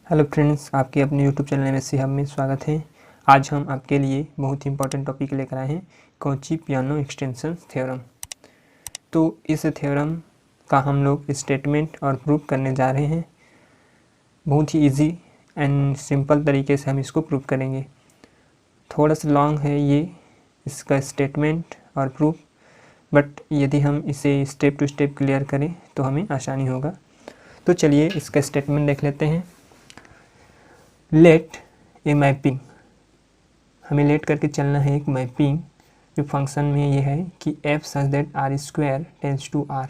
Hello friends, आपके अपने YouTube channel MSc hub में स्वागत है। आज हम आपके लिए बहुत ही इंपॉर्टेंट टॉपिक लेकर आए हैं, कॉची पियानो एक्सटेंशन थ्योरम। तो इस थ्योरम का हम लोग स्टेटमेंट और प्रूफ करने जा रहे हैं। बहुत ही इजी एंड सिंपल तरीके से हम इसको प्रूव करेंगे। थोड़ा सा लॉन्ग है ये इसका स्टेटमेंट और प्रूफ, बट यदि हम इसे स्टेप टू स्टेप क्लियर करें तो हमें आसानी होगा। तो चलिए इसका स्टेटमेंट देख लेते हैं। लेट ए मैपिंग, हमें लेट करके चलना है एक मैपिंग जो फंक्शन में ये है कि f such that R square tends to R.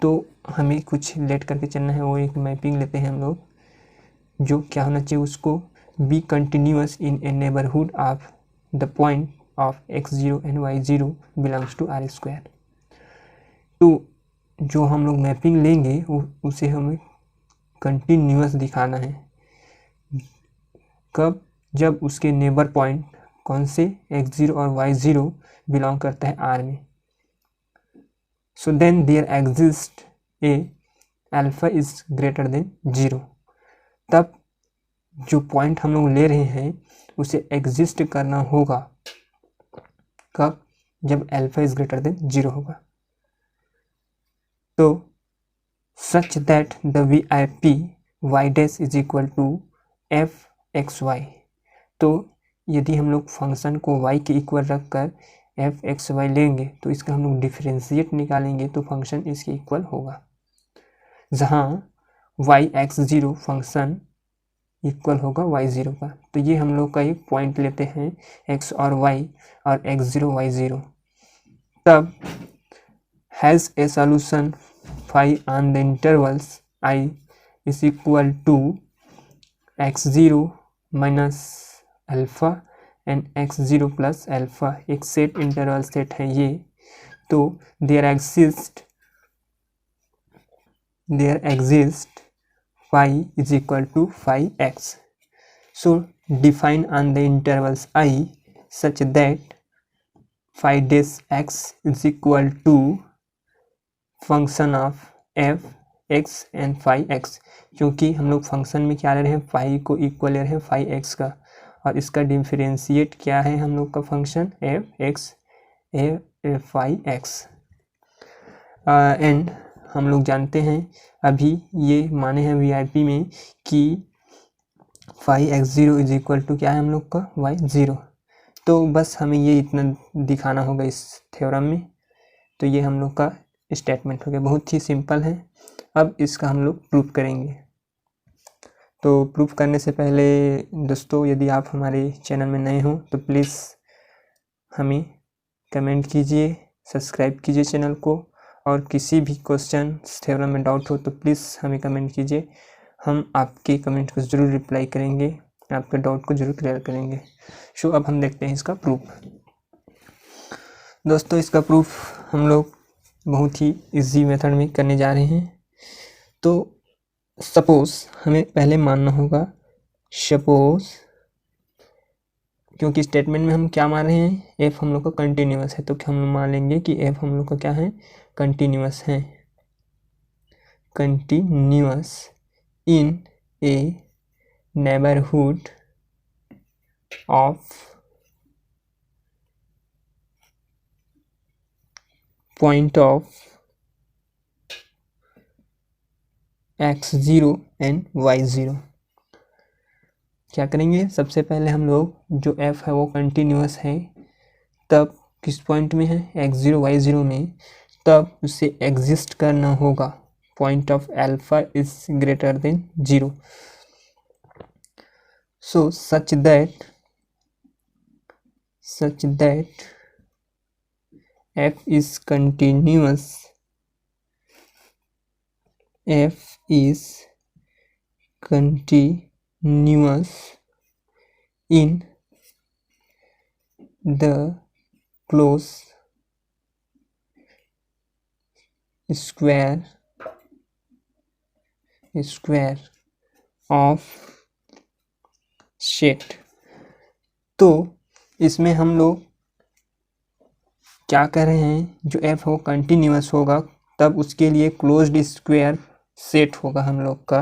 तो हमें कुछ लेट करके चलना है, वो एक मैपिंग लेते हैं हम लोग, जो क्या होना चाहिए उसको be continuous in a neighbourhood of the point of x0 and y0 belongs to R square. तो जो हम लोग मैपिंग लेंगे उसे हमें कंटिन्यूअस दिखाना है। कब? जब उसके नेबर पॉइंट कौन से x0 और y0 बिलोंग करता है R में। So then there exist a alpha is greater than 0। तब जो पॉइंट हम लोग ले रहे हैं उसे एग्जिस्ट करना होगा कब? जब अल्फा इज ग्रेटर देन 0 होगा। तो such that the VIP y dash is equal to f x y. तो यदि हम लोग फंक्शन को y के इक्वल रखकर एफ एक्स वाई लेंगे तो इसका हम लोग डिफरेंशिएट निकालेंगे तो फंक्शन इसके इक्वल होगा, जहाँ y(x0) फंक्शन इक्वल होगा y0 का। तो ये हम लोग का एक पॉइंट लेते हैं x और y और x0 y0। तब has a solution phi on the intervals i is equal to x0 minus alpha and x0 plus alpha. एक सेट इंटरवल सेट है ये। तो there exist phi is equal to phi x। So define on the intervals i such that phi dash x is equal to function of f x and phi x, क्योंकि हम लोग function में क्या ले रहे हैं, phi को equal ले रहे हैं phi x का, और इसका डिफरेंशिएट क्या है हम लोग का function f x phi x। And हम लोग जानते हैं अभी ये माने हैं VIP में कि phi x0 is equal to क्या है हम लोग का y0। तो बस हमें ये इतना दिखाना होगा इस थ्योरम में। तो ये हम लोग का स्टेटमेंट हो गया, बहुत ही सिंपल है। अब इसका हम लोग प्रूफ करेंगे। तो प्रूफ करने से पहले दोस्तों, यदि आप हमारे चैनल में नए हो तो प्लीज़ हमें कमेंट कीजिए, सब्सक्राइब कीजिए चैनल को, और किसी भी क्वेश्चन थ्योरम में डाउट हो तो प्लीज़ हमें कमेंट कीजिए। हम आपके कमेंट को ज़रूर रिप्लाई करेंगे, आपके डाउट को ज़रूर क्लियर करेंगे। सो अब हम देखते हैं इसका प्रूफ। दोस्तों, इसका प्रूफ हम लोग बहुत ही इजी मेथड में करने जा रहे हैं। तो सपोज हमें पहले मानना होगा, सपोज, क्योंकि स्टेटमेंट में हम क्या मान रहे हैं, एफ हम लोग का कंटिन्यूअस है, तो हम लोग मान लेंगे कि एफ हम लोग का क्या है, कंटिन्यूअस है। Continuous in a neighbourhood of point of x0 and y0। क्या करेंगे, सबसे पहले हम लोग जो f है वो कंटिन्यूअस है, तब किस पॉइंट में है, x0 y0 में, तब उसे एग्जिस्ट करना होगा point of alpha is greater than 0। So such that f is continuous, f is continuous in the closed square of set। तो इसमें हम लोग क्या कर रहे हैं, जो f हो कंटिन्यूअस होगा तब उसके लिए क्लोज्ड स्क्वायर सेट होगा हम लोग का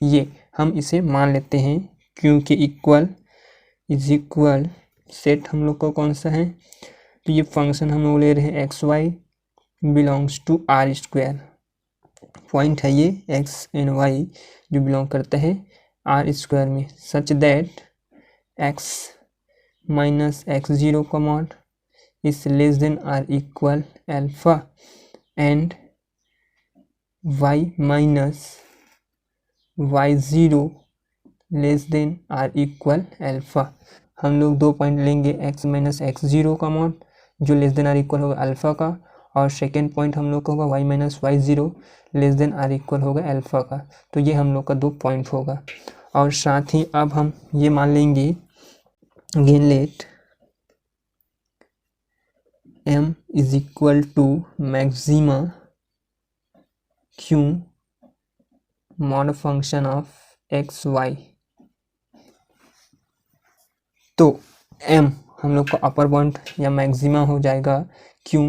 ये। हम इसे मान लेते हैं, क्योंकि इक्वल इज इक्वल सेट हम लोग का कौन सा है, तो ये फंक्शन हम लोग ले रहे हैं X Y belongs to R square. Point है ये एक्स एंड वाई जो बिलोंग करता है आर स्क्वायर में, such that X minus X zero का mod is less than R equal alpha and Y minus Y zero less than R equal alpha. हम लोग 2 point लेंगे, एक्स माइनस एक्स जीरो का mod जो less than R equal होगा alpha का, और second point हम लोग का होगा y minus Y zero less than R equal होगा अल्फा का। तो ये हम लोग का 2 पॉइंट होगा। और साथ ही अब हम ये मान लेंगे again let m is equal to maxima Q mod function of x y. तो m हम लोग का अपर बाउंड या मैक्सिमा हो जाएगा Q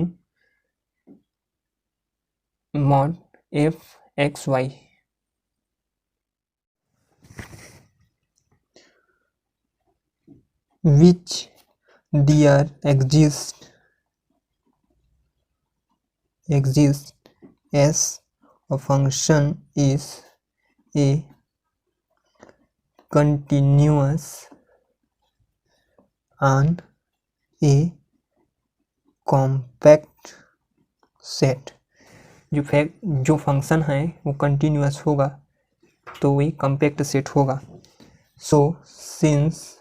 mod f x y. which there exists as a function is a continuous on a compact set। जो function है वो कंटिन्यूअस होगा तो वही कॉम्पैक्ट सेट होगा। So since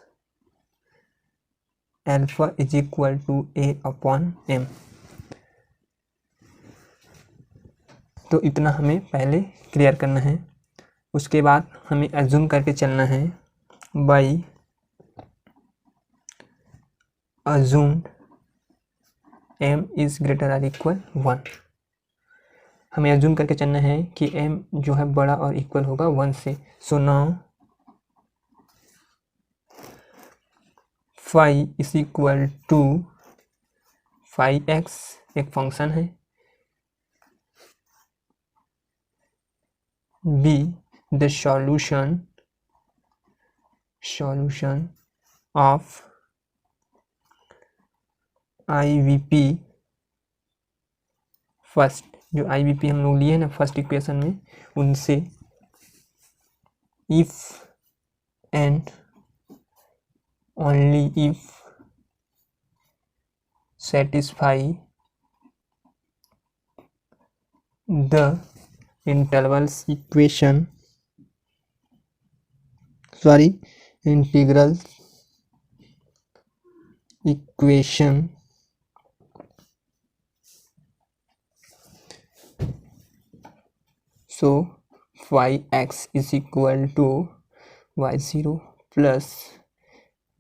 alpha is equal to a upon m। तो इतना हमें पहले क्लियर करना है। उसके बाद हमें अज्यूम करके चलना है by assumed m is greater or equal 1। हमें अज्यूम करके चलना है कि m जो है बड़ा और इक्वल होगा 1 से। So now phi is equal to phi x एक फंक्शन है, be the solution of IVP first, जो IVP हम लोग लिए हैं ना फर्स्ट इक्वेशन में, उनसे if and only if satisfy the intervals equation integral equation so phi x is equal to Y zero plus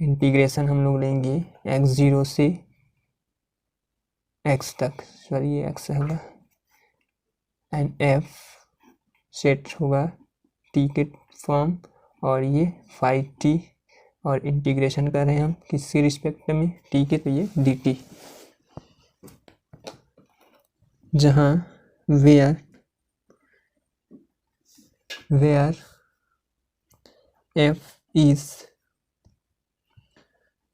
integration हम लोग लेंगे एक्स जीरो से एक्स तक, सॉरी ये एक्स होगा, एंड एफ सेट होगा टी के फॉर्म, और ये फाइव टी, और इंटीग्रेशन कर रहे हैं हम किसके रिस्पेक्ट में, टी के, तो ये डी टी, जहाँ where f is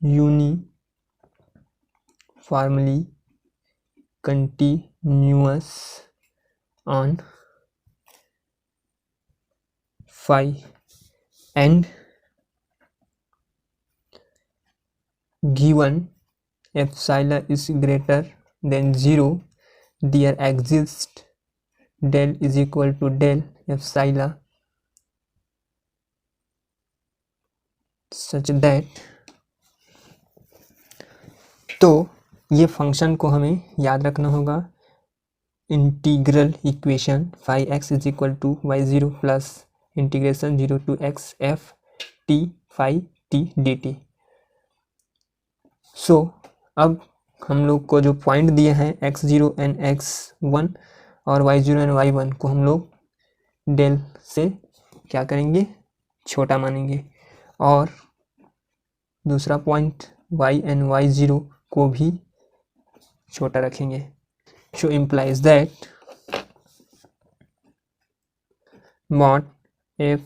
uniformly continuous on phi and given epsilon is greater than 0, there exists del is equal to del epsilon such that, तो ये फंक्शन को हमें याद रखना होगा, integral equation five X is equal to Y zero plus integration 0 to x f t five T D T. So अब हम लोग को जो पॉइंट दिए हैं x0 एंड x1 और y0 एंड y1 को हम लोग डेल से क्या करेंगे, छोटा मानेंगे, और दूसरा पॉइंट y एंड y0 को भी छोटा रखेंगे। So implies that mod f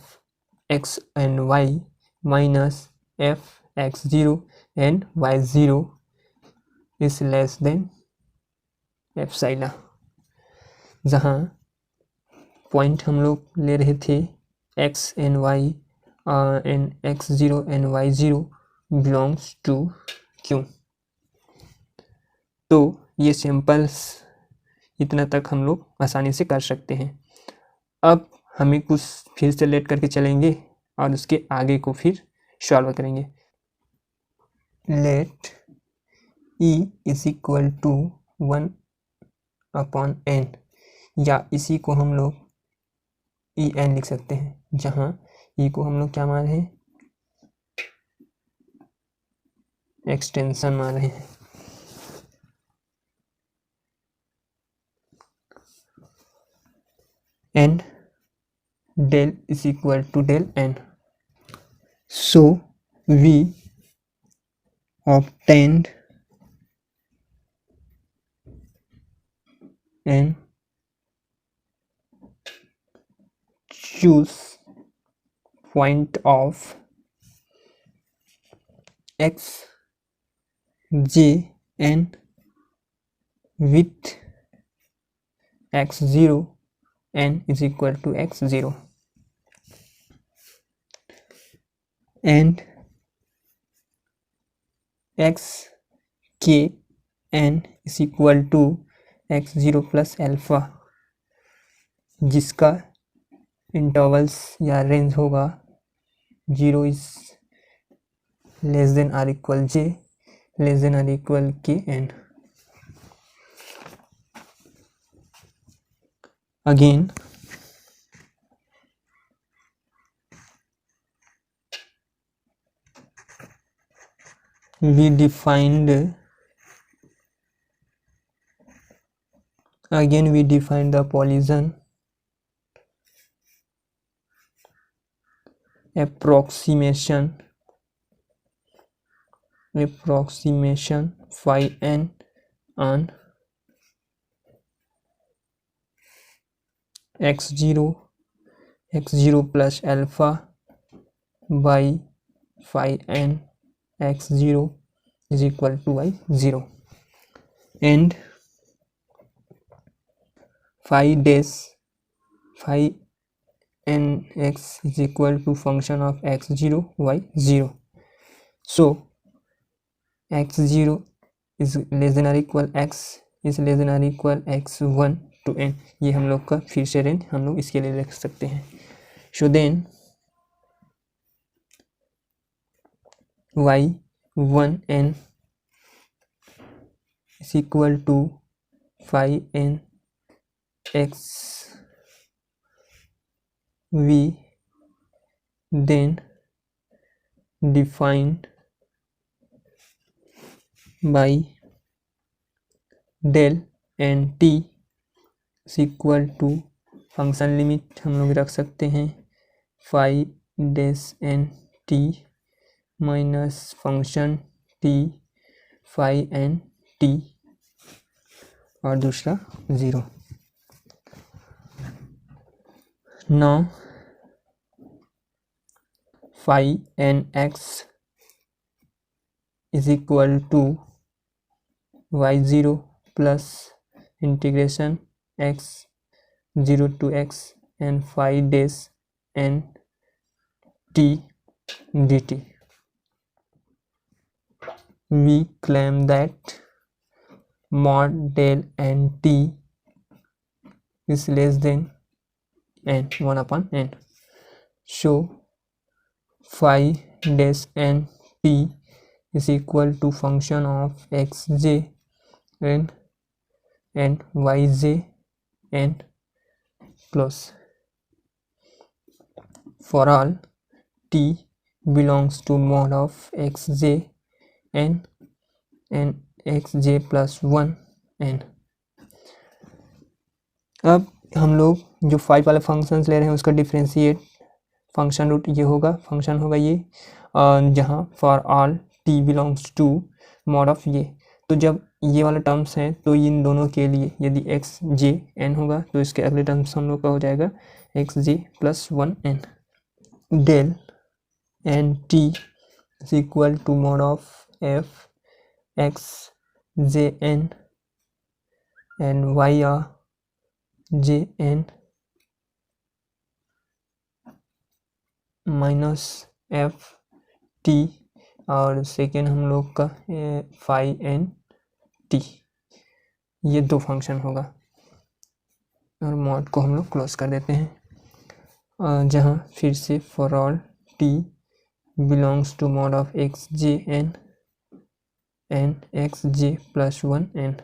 x and Y minus f x zero and y zero is less than epsilon, जहाँ पॉइंट हम लोग ले रहे थे x and y and x zero and y zero belongs to Q. तो ये symbols इतना तक हम लोग आसानी से कर सकते हैं। अब हमें कुछ फिर से लेट करके चलेंगे और उसके आगे को फिर सॉल्व करेंगे। Let e is equal to 1/n, या इसी को हम लोग ई एन लिख सकते हैं, जहाँ ई को हम लोग क्या मान रहे हैं, एक्सटेंशन मान रहे हैं। And del is equal to del n. So we obtained and choose point of x j n with x0 n is equal to x0 and x k n is equal to x0 plus alpha, जिसका intervals या range होगा 0 is less than R equal j less than R equal K N. Again we defined the Poisson approximation phi n on x0 plus alpha by phi n x0 is equal to y0 and phi n x is equal to function of x0 y0. So x0 is less than or equal x is less than or equal x1 to n, ये हम लोग का फिर से range हम लोग इसके लिए रख सकते हैं। So then y1n is equal to phi n x, we then defined by del n t is equal to function limit हम लोग रख सकते हैं phi dash n t minus function t phi n t और दूसरा 0। Now phi n x is equal to y0 plus integration x0 to x and phi dash n t dt. We claim that mod del n t is less than n 1/n. So phi dash n t is equal to function of xj and yj and plus for all t belongs to mod of xj and xj plus 1 n। अब हम लोग जो 5 वाले functions ले रहे हैं उसका differentiate function root ये होगा, फंक्शन होगा ये, जहाँ for all t belongs to mod of ये। तो जब ये वाला टर्म्स हैं तो इन दोनों के लिए यदि एक्स जे एन होगा तो इसके अगले टर्म्स हम लोग का हो जाएगा X J plus 1 N. del n t is equal to mod of f x j n and y r j n minus F T और सेकेंड हम लोग का फाई एन टी, ये दो फंक्शन होगा और मॉड को हम लोग क्लोज कर देते हैं, जहाँ फिर से for all t belongs to mod of x j n and x J plus one n.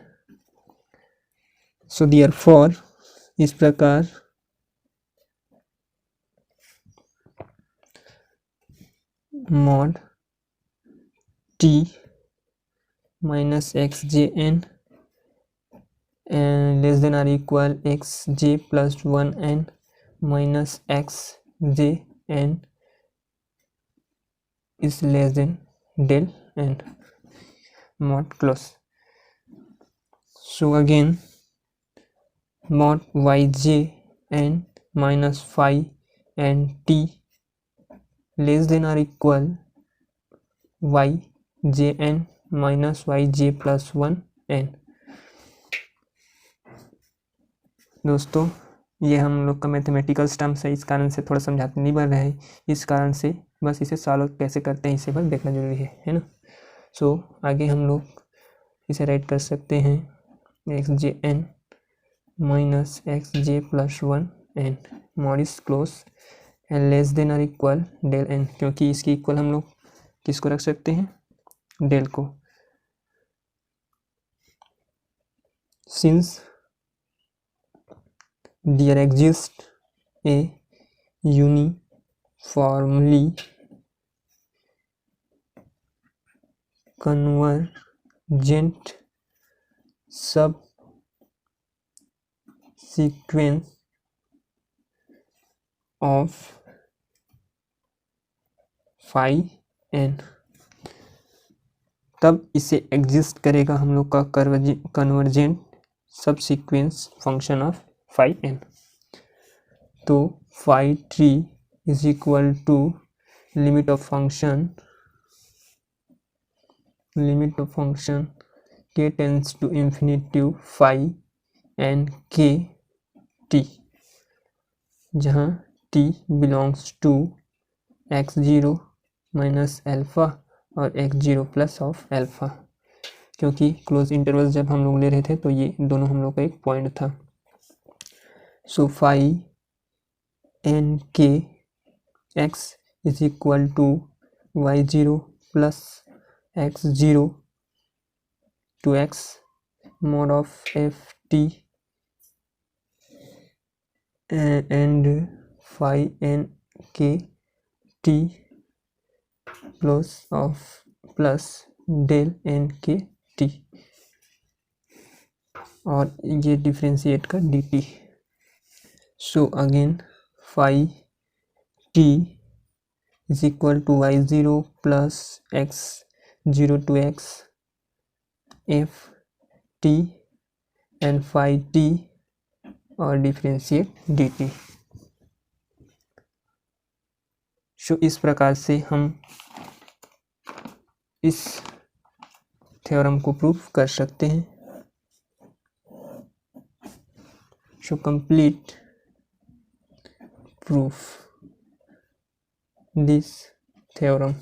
So therefore इस प्रकार mod t minus x j n less than R equal x J plus one n minus x j n is less than del n, mod close. So again mod yj n minus phi n t less than or equal yj n minus yj plus 1 n। दोस्तों ये हम लोग का mathematical terms है, इस कारण से थोड़ा समझाते नहीं बन रहा है, इस कारण से बस इसे सॉल्व कैसे करते हैं इसे बस देखना जरूरी है ना। सो आगे हम लोग इसे राइट कर सकते हैं x j n minus x J plus one n mod is close and less than और इक्वल डेल एन, क्योंकि इसके इक्वल हम लोग किसको रख सकते हैं, डेल को। Since there exists a uniformly convergent subsequence of phi n, तब इसे एग्जिस्ट करेगा हम लोग का convergent subsequence function of phi N. तो phi tree is equal to limit of function k tends to infinity phi N के T, जहाँ t belongs to x0 minus alpha और x0 प्लस ऑफ एल्फा, क्योंकि close interval जब हम लोग ले रहे थे तो ये दोनों हम लोग का एक पॉइंट था। सो फाई एन के x is equal to y0 plus x0 to x mod of f t and phi N के टी प्लस डेल एन के टी, और ये डिफ्रेंशिएट का d T. So again phi t is equal to y0 plus x0 to x f t and phi t और differentiate d T. So इस प्रकार से हम इस थ्योरम को प्रूव कर सकते हैं। So complete proof this theorem।